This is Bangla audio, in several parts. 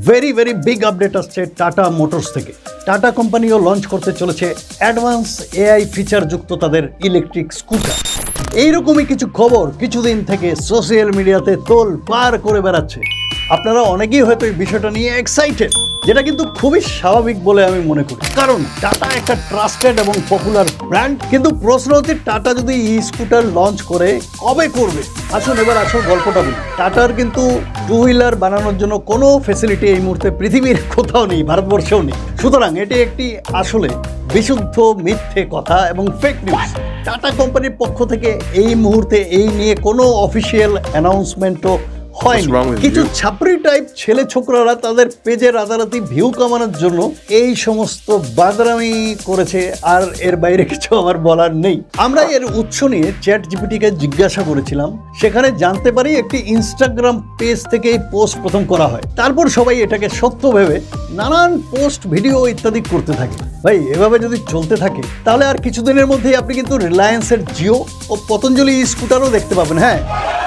ভেরি ভেরি বিগ আপডেট আসছে টাটা মোটরস থেকে। টাটা কোম্পানিও লঞ্চ করতে চলেছে অ্যাডভান্স এআই ফিচার যুক্ত তাদের ইলেকট্রিক স্কুটার। এইরকমই কিছু খবর কিছুদিন থেকে সোশ্যাল মিডিয়াতে তোল পার করে বেড়াচ্ছে। আপনারা অনেকেই হয়তো এই বিষয়টা নিয়ে এক্সাইটেড, যেটা কিন্তু খুবই স্বাভাবিক বলে আমি মনে করি, কারণ টাটা একটা ট্রাস্টেড এবং পপুলার ব্র্যান্ড। কিন্তু প্রশ্ন হচ্ছে, টাটা যদি ই স্কুটার লঞ্চ করে কবে করবে? আসুন এবার আসল গল্পটা বলি। টাটার কিন্তু টু হুইলার বানানোর জন্য কোনো ফেসিলিটি এই মুহূর্তে পৃথিবীর কোথাও নেই, ভারতবর্ষেও নেই। সুতরাং এটি একটি আসলে বিশুদ্ধ মিথ্যে কথা এবং ফেক নিউজ। টাটা কোম্পানির পক্ষ থেকে এই মুহূর্তে এই নিয়ে কোনো অফিসিয়াল অ্যানাউন্সমেন্টও হয়নি। কিছু ছাপরি টাইপ ছেলে ছোকরারা তাদের পেজে রাতারাতি ভিউ কামানোর জন্য এই সমস্ত বাদরামি করেছে, আর এর বাইরে কিছু আমার বলার নেই। আমরা এর উৎস নিয়ে চ্যাট জিপিটিকে জিজ্ঞাসা করেছিলাম, সেখানে জানতে পারি একটি ইনস্টাগ্রাম পেজ থেকে এই পোস্ট প্রথম করা হয়। তারপর সবাই এটাকে সত্য ভেবে নানান পোস্ট ভিডিও ইত্যাদি করতে থাকে। ভাই, এভাবে যদি চলতে থাকে তাহলে আর কিছুদিনের মধ্যেই আপনি কিন্তু রিলায়েন্সের জিও ও পতঞ্জলি স্কুটারও দেখতে পাবেন। হ্যাঁ,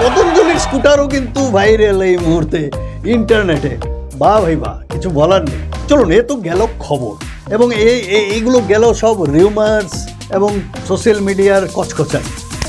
পতঞ্জলির স্কুটারও কিন্তু ভাইরাল এই মুহূর্তে ইন্টারনেটে। বাহ ভাই বাহ, কিছু বলার নেই। চলুন, এ তো গেল খবর, এবং এইগুলো গেল সব রিউমার্স এবং সোশ্যাল মিডিয়ার কচকচাই।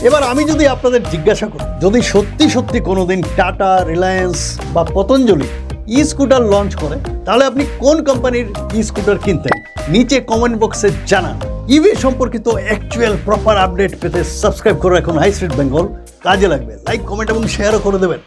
এবার আমি যদি আপনাদের জিজ্ঞাসা করি, যদি সত্যি সত্যি কোনোদিন টাটা, রিলায়েন্স বা পতঞ্জলি ই স্কুটার লঞ্চ করে, তাহলে আপনি কোন কোম্পানির ই স্কুটার কিনতেন? নিচে কমেন্ট বক্সে জানান। ইভি সম্পর্কিত অ্যাকচুয়াল প্রপার আপডেট পেতে সাবস্ক্রাইব করে রাখুন হাই স্ট্রিট বেঙ্গল। কাজে লাগবে। লাইক, কমেন্ট এবং শেয়ারও করে দেবেন।